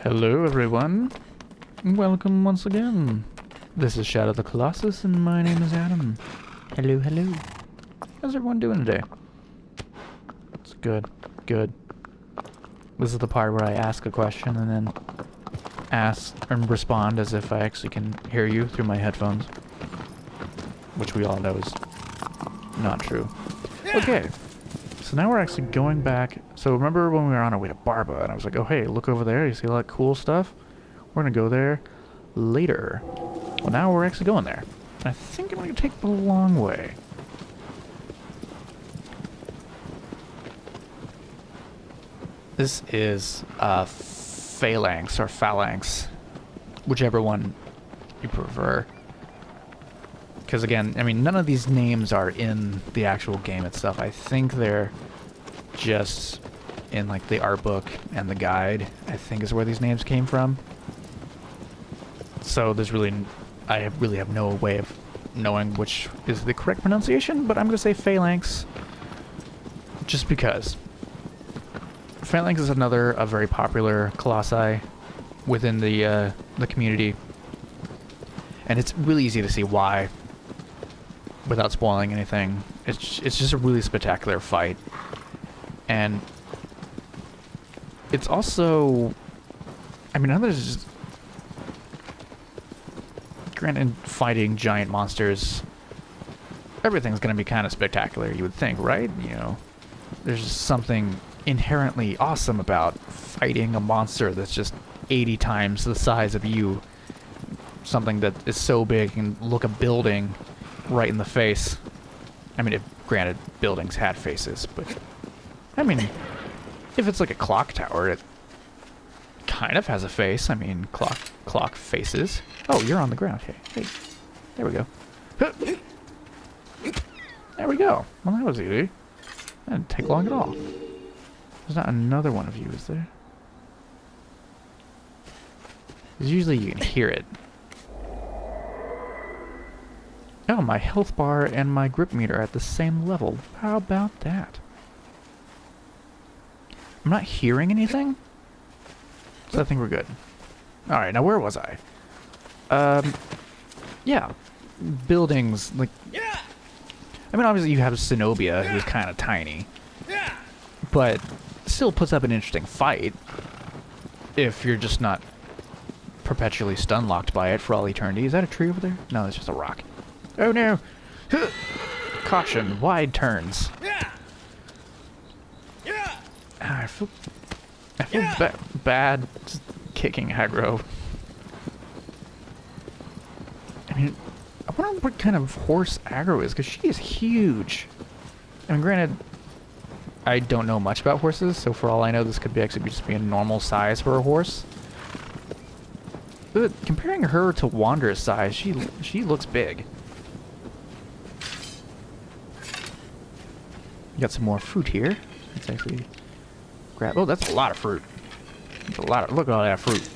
Hello everyone, welcome once again. This is Shadow the Colossus and my name is Adam. Hello, hello. How's everyone doing today? It's good, good. This is the part where I ask a question and then ask and respond as if I actually can hear you through my headphones. Which we all know is not true. Okay, so now we're actually going back. So remember when we were on our way to Barba and I was like, oh hey, look over there, you see all that cool stuff? We're gonna go there later. Well, now we're actually going there. I think I'm gonna take the long way. This is Phalanx or Phalanx, whichever one you prefer. Because again, I mean, none of these names are in the actual game itself. I think they're just in like the art book and the guide, I think is where these names came from. So there's really, I really have no way of knowing which is the correct pronunciation, but I'm going to say Phalanx just because. Phalanx is another a very popular Colossi within the community, and it's really easy to see why without spoiling anything. It's just a really spectacular fight, and it's also, I mean, others just, granted, fighting giant monsters, everything's going to be kind of spectacular, you would think, right? You know, there's just something inherently awesome about fighting a monster that's just 80 times the size of you. Something that is so big and look a building right in the face. I mean, granted, buildings had faces, but I mean, if it's like a clock tower, it kind of has a face. I mean, clock faces. Oh, you're on the ground. Hey, there we go. There we go. Well, that was easy. That didn't take long at all. There's not another one of you, is there? Because usually you can hear it. Oh, my health bar and my grip meter are at the same level. How about that? I'm not hearing anything, so I think we're good. Alright, now where was I? Yeah. Buildings, like... Yeah. I mean, obviously you have Zenobia, who's kind of tiny. Yeah. But still puts up an interesting fight if you're just not perpetually stun-locked by it for all eternity. Is that a tree over there? No, it's just a rock. Oh no! Caution, wide turns. Yeah. Yeah. I feel bad just kicking aggro. I mean, I wonder what kind of horse aggro is, because she is huge. I mean, granted, I don't know much about horses, so for all I know, this could be actually just be a normal size for a horse. But comparing her to Wander's size, she looks big. Got some more fruit here. Let's actually grab. Oh, that's a lot of fruit. That's a lot of. Look at all that fruit.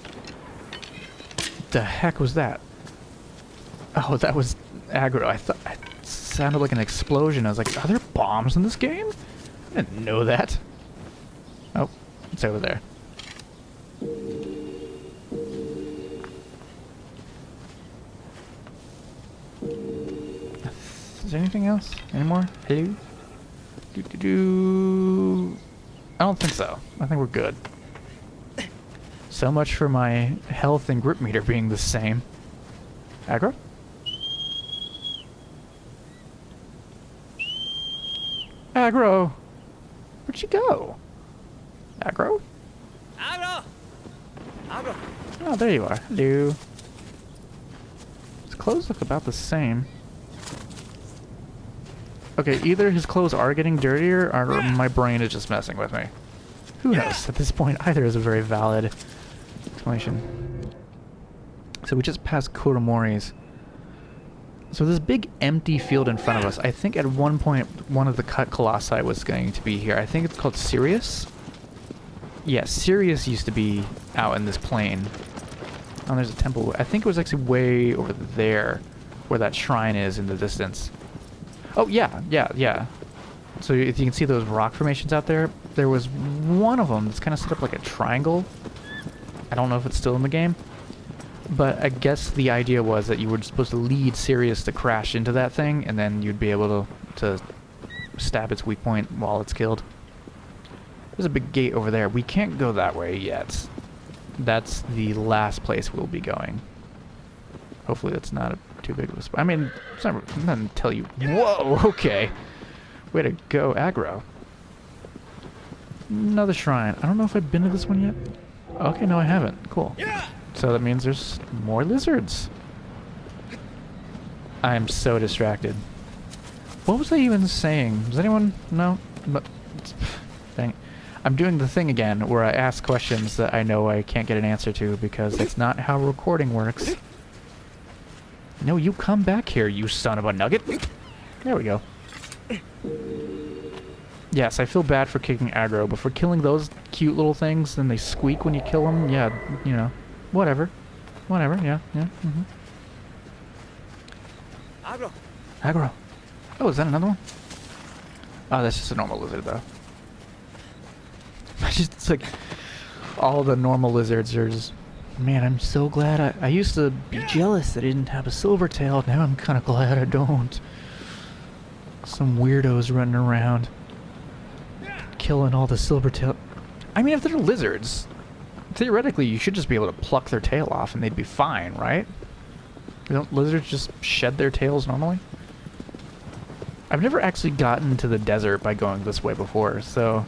The heck was that? Oh, that was aggro. I thought it sounded like an explosion. I was like, are there bombs in this game? I didn't know that. Oh, it's over there. Is there anything else? Any more? Hello? I don't think so. I think we're good. So much for my health and grip meter being the same. Aggro? Aggro! Where'd she go? Aggro? Aggro! Aggro! Oh, there you are. Hello. His clothes look about the same. Okay, either his clothes are getting dirtier, or my brain is just messing with me. Who knows? At this point, either is a very valid explanation. So we just passed Kuromori's. So this big empty field in front of us, I think at one point one of the cut Colossi was going to be here. I think it's called Sirius? Yeah, Sirius used to be out in this plain. Oh, there's a temple. I think it was actually way over there where that shrine is in the distance. Oh, yeah. So if you can see those rock formations out there, there was one of them that's kind of set up like a triangle. I don't know if it's still in the game. But I guess the idea was that you were supposed to lead Sirius to crash into that thing, and then you'd be able to stab its weak point while it's killed. There's a big gate over there. We can't go that way yet. That's the last place we'll be going. Hopefully that's not too big of a spot. I mean, it's not, I'm not gonna tell you. Whoa, okay. Way to go, aggro. Another shrine. I don't know if I've been to this one yet. Okay, no I haven't. Cool. So that means there's more lizards. I'm so distracted. What was I even saying? Does anyone know? But, dang. I'm doing the thing again where I ask questions that I know I can't get an answer to because that's not how recording works. No, you come back here, you son of a nugget. There we go. Yes, I feel bad for kicking aggro, but for killing those cute little things, and they squeak when you kill them, yeah, you know, whatever. Whatever, yeah. Aggro. Aggro. Oh, is that another one? Oh, that's just a normal lizard, though. It's like, all the normal lizards are just... Man, I'm so glad I used to be jealous that I didn't have a silver tail. Now I'm kind of glad I don't. Some weirdos running around killing all the silver tail. I mean, if they're lizards, theoretically you should just be able to pluck their tail off and they'd be fine, right? Don't lizards just shed their tails normally? I've never actually gotten to the desert by going this way before, so...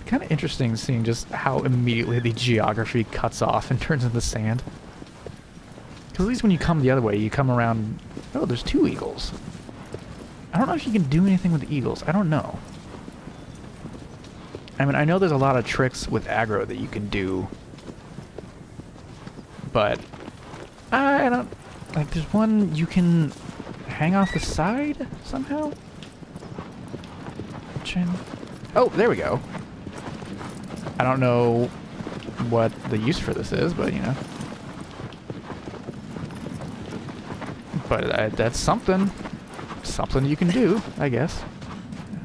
Kind of interesting seeing just how immediately the geography cuts off and turns into sand. Because at least when you come the other way, you come around... Oh, there's 2 eagles. I don't know if you can do anything with the eagles. I don't know. I mean, I know there's a lot of tricks with aggro that you can do. But... I don't... Like, there's one you can hang off the side somehow? Oh, there we go. I don't know what the use for this is, but, you know. But that's something. Something you can do, I guess.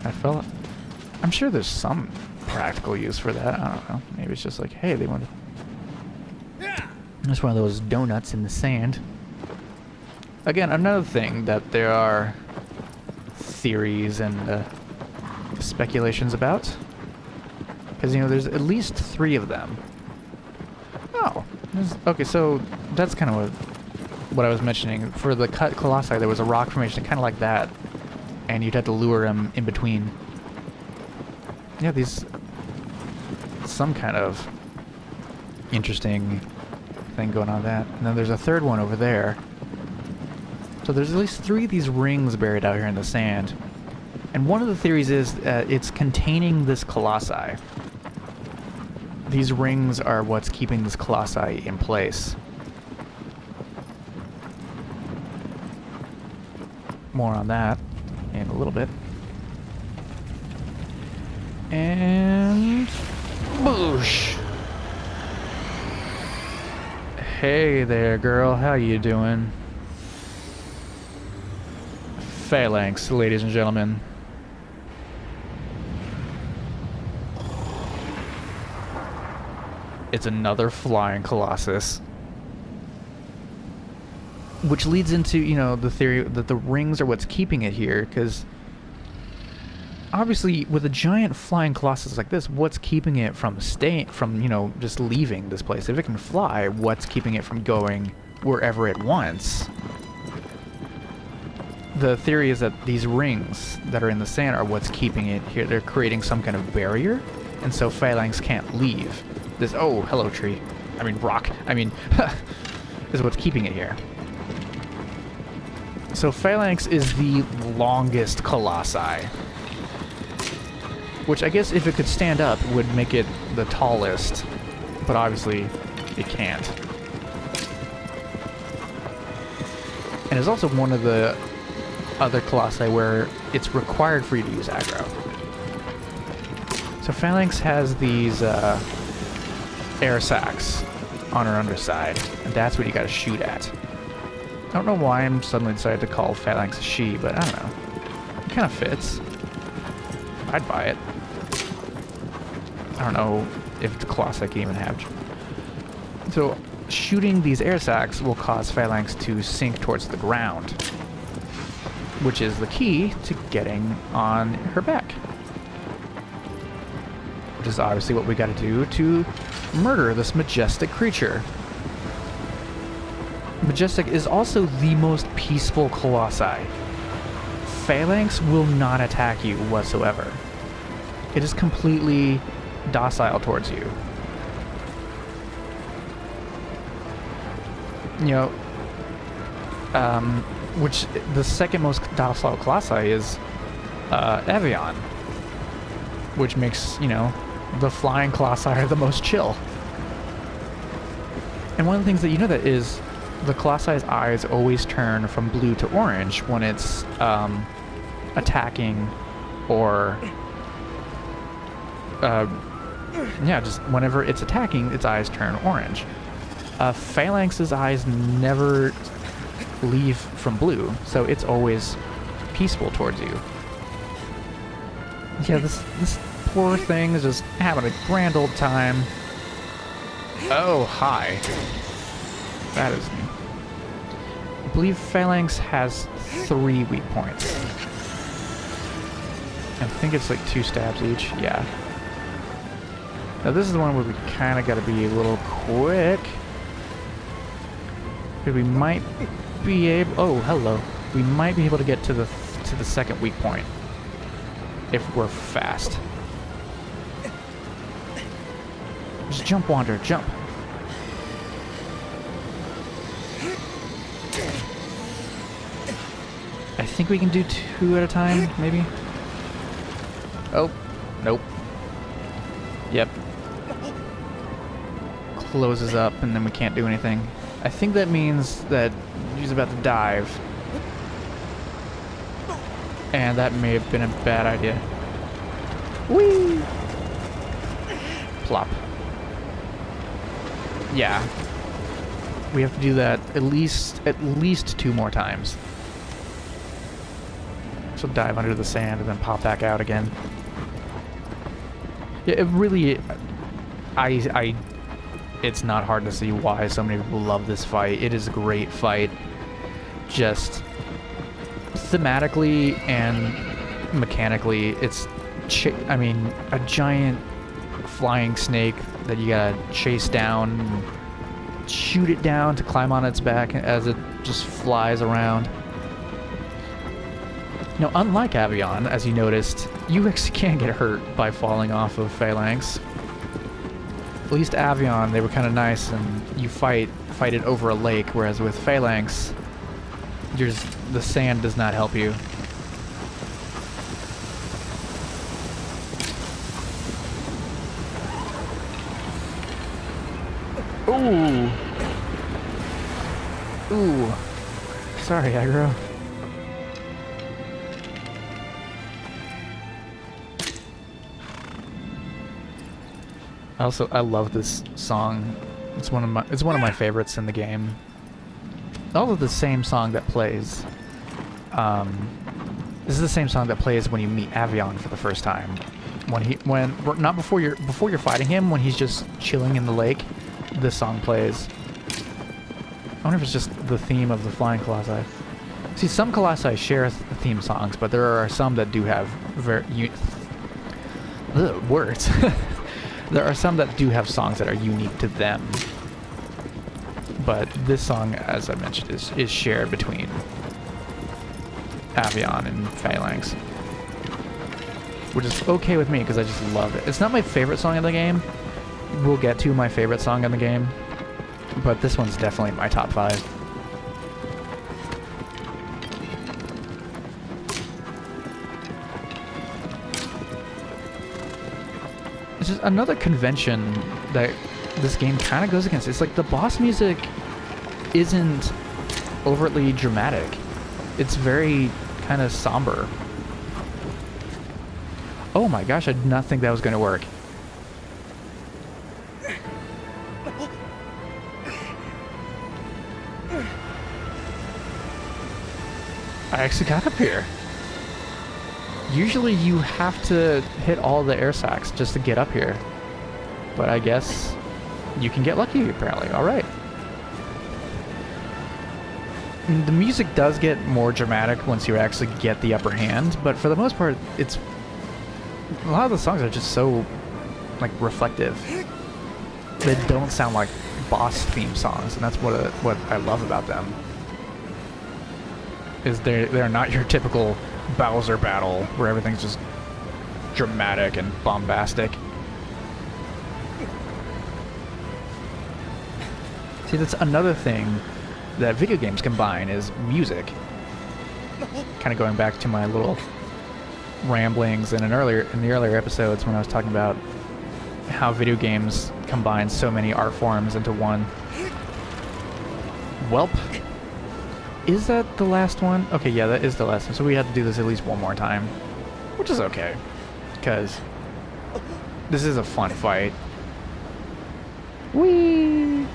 I'm sure there's some practical use for that. I don't know. Maybe it's just like, hey, they want to... It's one of those donuts in the sand. Again, another thing that there are theories and speculations about. Because, you know, there's at least 3 of them. Oh. Okay, so that's kind of what I was mentioning. For the cut Colossi, there was a rock formation kind of like that. And you'd have to lure them in between. Yeah, these... Some kind of interesting thing going on with that. And then there's a 3rd one over there. So there's at least 3 of these rings buried out here in the sand. And one of the theories is it's containing this Colossi. These rings are what's keeping this Colossi in place. More on that in a little bit. And... Boosh! Hey there, girl. How you doing? Phalanx, ladies and gentlemen. It's another flying Colossus. Which leads into, you know, the theory that the rings are what's keeping it here, because obviously with a giant flying Colossus like this, what's keeping it from you know, just leaving this place? If it can fly, what's keeping it from going wherever it wants? The theory is that these rings that are in the sand are what's keeping it here. They're creating some kind of barrier, and so Phalanx can't leave. This, oh, hello tree. I mean rock. I mean, is what's keeping it here. So Phalanx is the longest Colossi. Which I guess if it could stand up would make it the tallest. But obviously, it can't. And it's also one of the other Colossi where it's required for you to use aggro. So Phalanx has these air sacs on her underside, and that's what you gotta shoot at. I don't know why I'm suddenly decided to call Phalanx a she, but I don't know. It kind of fits. I'd buy it. I don't know if the Colossi can even have So shooting these air sacs will cause Phalanx to sink towards the ground, which is the key to getting on her back. Which is obviously what we gotta do to murder this majestic creature. Majestic is also the most peaceful Colossi. Phalanx will not attack you whatsoever. It is completely docile towards you. You know, which the second most docile Colossi is Avion, which makes, you know, the flying Colossi are the most chill. And one of the things that you know that is the Colossi's eyes always turn from blue to orange when it's attacking or yeah, just whenever it's attacking, its eyes turn orange. Phalanx's eyes never leave from blue, so it's always peaceful towards you. Yeah, this poor thing is just having a grand old time. Oh, hi. That is me. I believe Phalanx has 3 weak points. I think it's like 2 stabs each. Yeah. Now this is the one where we kind of got to be a little quick. Because we might be able... Oh, hello. We might be able to get to the second weak point. If we're fast. Just jump, Wander. Jump. I think we can do 2 at a time, maybe? Oh, nope. Yep. Closes up, and then we can't do anything. I think that means that he's about to dive. And that may have been a bad idea. Whee! Plop. Yeah. We have to do that at least 2 more times. So dive under the sand and then pop back out again. Yeah, it really... it's not hard to see why so many people love this fight. It is a great fight. Just thematically and mechanically, it's... I mean, a giant flying snake that you gotta chase down and shoot it down to climb on its back as it just flies around. Now, unlike Avion, as you noticed, you actually can't get hurt by falling off of Phalanx. At least Avion, they were kind of nice, and you fight it over a lake, whereas with Phalanx, the sand does not help you. Ooh. Ooh. Sorry, aggro. I love this song. It's one of my favorites in the game. Also the same song that plays. This is the same song that plays when you meet Avion for the first time. Not before you're fighting him, when he's just chilling in the lake, this song plays. I wonder if it's just the theme of the Flying Colossi. See, some Colossi share theme songs, but there are some that do have words. There are some that do have songs that are unique to them. But this song, as I mentioned, is shared between Avion and Phalanx. Which is okay with me, because I just love it. It's not my favorite song in the game. We'll get to my favorite song in the game. But this one's definitely my top 5. It's just another convention that this game kind of goes against. It's like the boss music isn't overtly dramatic. It's very kind of somber. Oh my gosh, I did not think that was going to work. I actually got up here. Usually you have to hit all the air sacs just to get up here. But I guess you can get lucky, apparently. Alright. The music does get more dramatic once you actually get the upper hand, but for the most part, it's... A lot of the songs are just so, like, reflective. They don't sound like boss theme songs, and that's what I love about them. Is they're not your typical Bowser battle where everything's just dramatic and bombastic. See, that's another thing that video games combine is music. Kind of going back to my little ramblings in the earlier episodes when I was talking about how video games combine so many art forms into one. Welp. Is that the last one? Okay, yeah, that is the last one. So we have to do this at least one more time. Which is okay. Because this is a fun fight. Whee!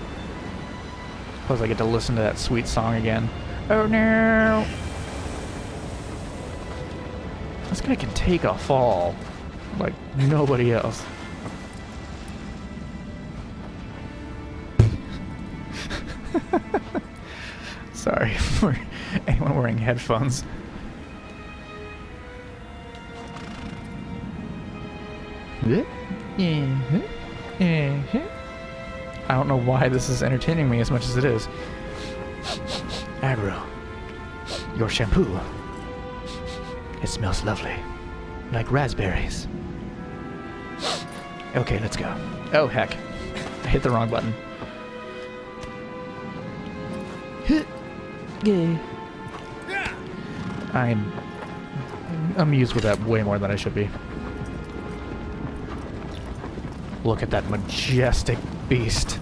Suppose I get to listen to that sweet song again. Oh no! This guy can take a fall like nobody else. Sorry for anyone wearing headphones. I don't know why this is entertaining me as much as it is. Aggro, your shampoo. It smells lovely. Like raspberries. Okay, let's go. Oh, heck. I hit the wrong button. Yay. I'm amused with that way more than I should be. Look at that majestic beast.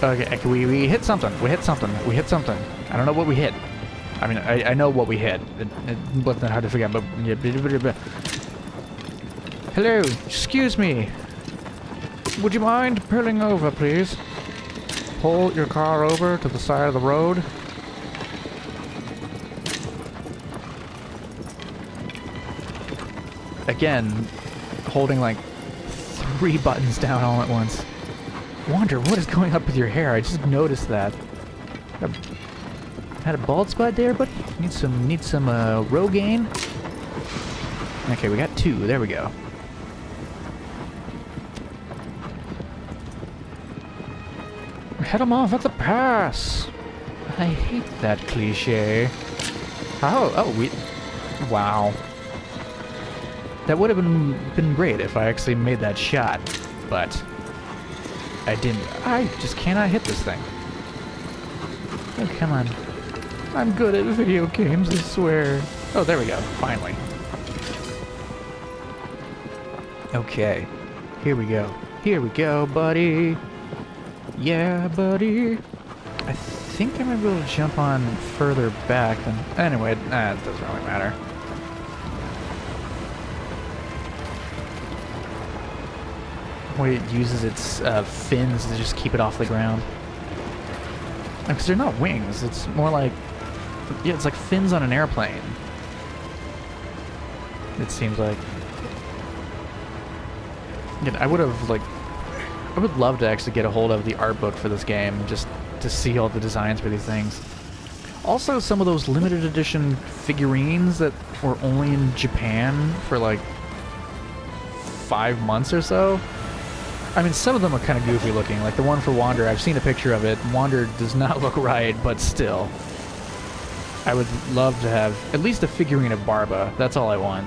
Okay, we hit something. We hit something. We hit something. I don't know what we hit. I mean, I know what we hit. It wasn't hard to figure out, but... Hello, excuse me. Would you mind pulling over, please? Pull your car over to the side of the road. Again, holding like 3 buttons down all at once. Wonder what is going up with your hair. I just noticed that. Had a bald spot there, but need some Rogaine. Okay, we got 2. There we go. Head 'em off at the pass. I hate that cliche. Wow. That would have been great if I actually made that shot, but I didn't. I just cannot hit this thing. Oh, come on. I'm good at video games, I swear. Oh, there we go. Finally. Okay. Here we go. Here we go, buddy. Yeah, buddy. I think I might be able to jump on further back than... Anyway, it doesn't really matter. Where it uses its fins to just keep it off the ground. Because they're not wings, it's more like... Yeah, it's like fins on an airplane. It seems like. Yeah, I would have, like... I would love to actually get a hold of the art book for this game, just to see all the designs for these things. Also, some of those limited edition figurines that were only in Japan for, like, 5 months or so. I mean, some of them are kind of goofy looking. Like the one for Wander, I've seen a picture of it. Wander does not look right, but still. I would love to have at least a figurine of Barba. That's all I want.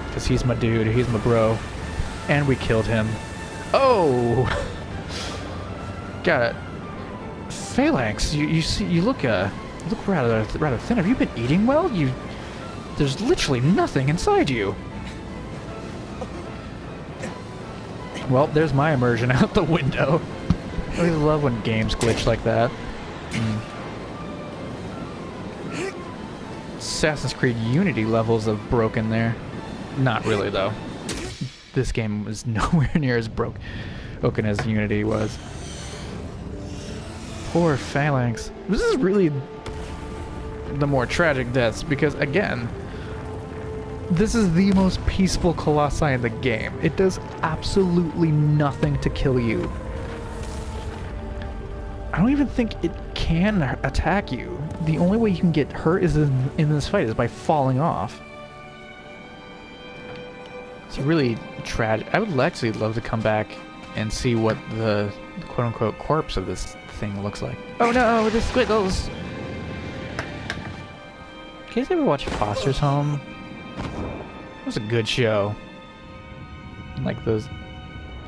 Because he's my dude, he's my bro. And we killed him. Oh! Got it. Phalanx, you look rather thin. Have you been eating well? There's literally nothing inside you. Well, there's my immersion out the window. I really love when games glitch like that. Assassin's Creed Unity levels of broken there. Not really, though. This game was nowhere near as broken as Unity was. Poor Phalanx. This is really the more tragic deaths because, again, this is the most peaceful Colossi in the game. It does absolutely nothing to kill you. I don't even think it can attack you. The only way you can get hurt is in this fight is by falling off. It's really tragic. I would actually love to come back and see what the quote-unquote corpse of this thing looks like. Oh no, the squiggles! You guys ever watch Foster's Home? It was a good show. Like the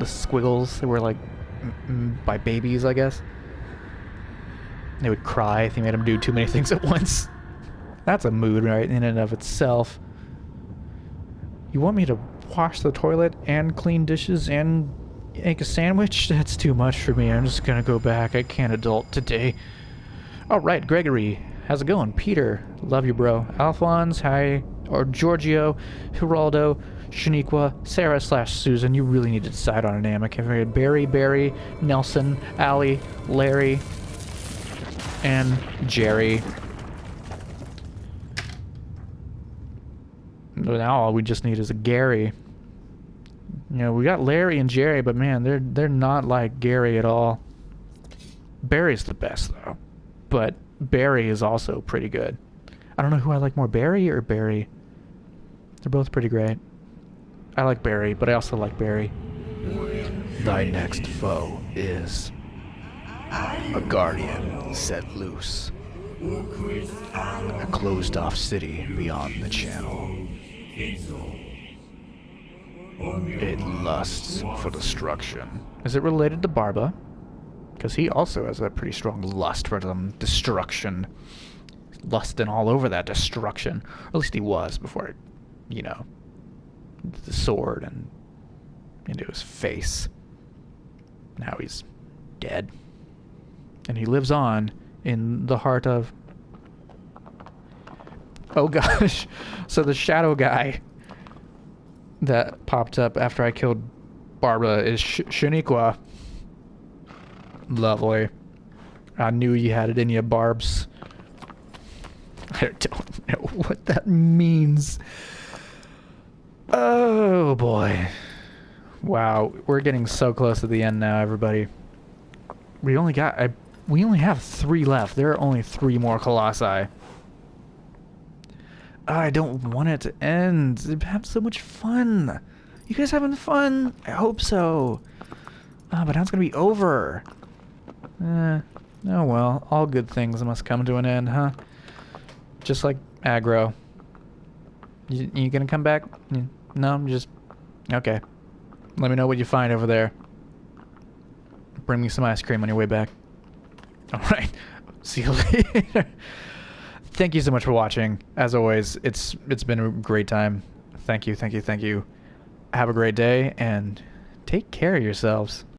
squiggles, they were like by babies, I guess. They would cry if you made them do too many things at once. That's a mood right in and of itself. You want me to wash the toilet and clean dishes and make a sandwich? That's too much for me. I'm just gonna go back. I can't adult today. Alright, Gregory. How's it going? Peter. Love you, bro. Alphonse. Hi. Or Giorgio. Geraldo. Shaniqua. Sarah/Susan. You really need to decide on a name. I can't forget Barry. Nelson. Allie. Larry. And Jerry. Now all we just need is a Gary. You know, we got Larry and Jerry, but man, they're not like Gary at all. Barry's the best though, but Barry is also pretty good. I don't know who I like more, Barry or Barry. They're both pretty great. I like Barry, but I also like Barry. Thy next foe is a guardian set loose. A closed-off city beyond the channel. It lusts for destruction. Is it related to Barba? Because he also has a pretty strong lust for some destruction. Lusting all over that destruction. Or at least he was before, you know, the sword and into his face. Now he's dead. And he lives on in the heart of... Oh gosh. So the shadow guy that popped up after I killed Barbara is Shaniqua. Lovely. I knew you had it in you, Barbs. I don't know what that means. Oh boy. Wow, we're getting so close to the end now, everybody. We only have 3 left. There are only 3 more Colossi. I don't want it to end. We've had so much fun. You guys having fun? I hope so. But now it's gonna be over. Oh well. All good things must come to an end, huh? Just like aggro. You gonna come back? No, just... Okay. Let me know what you find over there. Bring me some ice cream on your way back. Alright. See you later. Thank you so much for watching. As always, it's been a great time. Thank you. Have a great day, and take care of yourselves.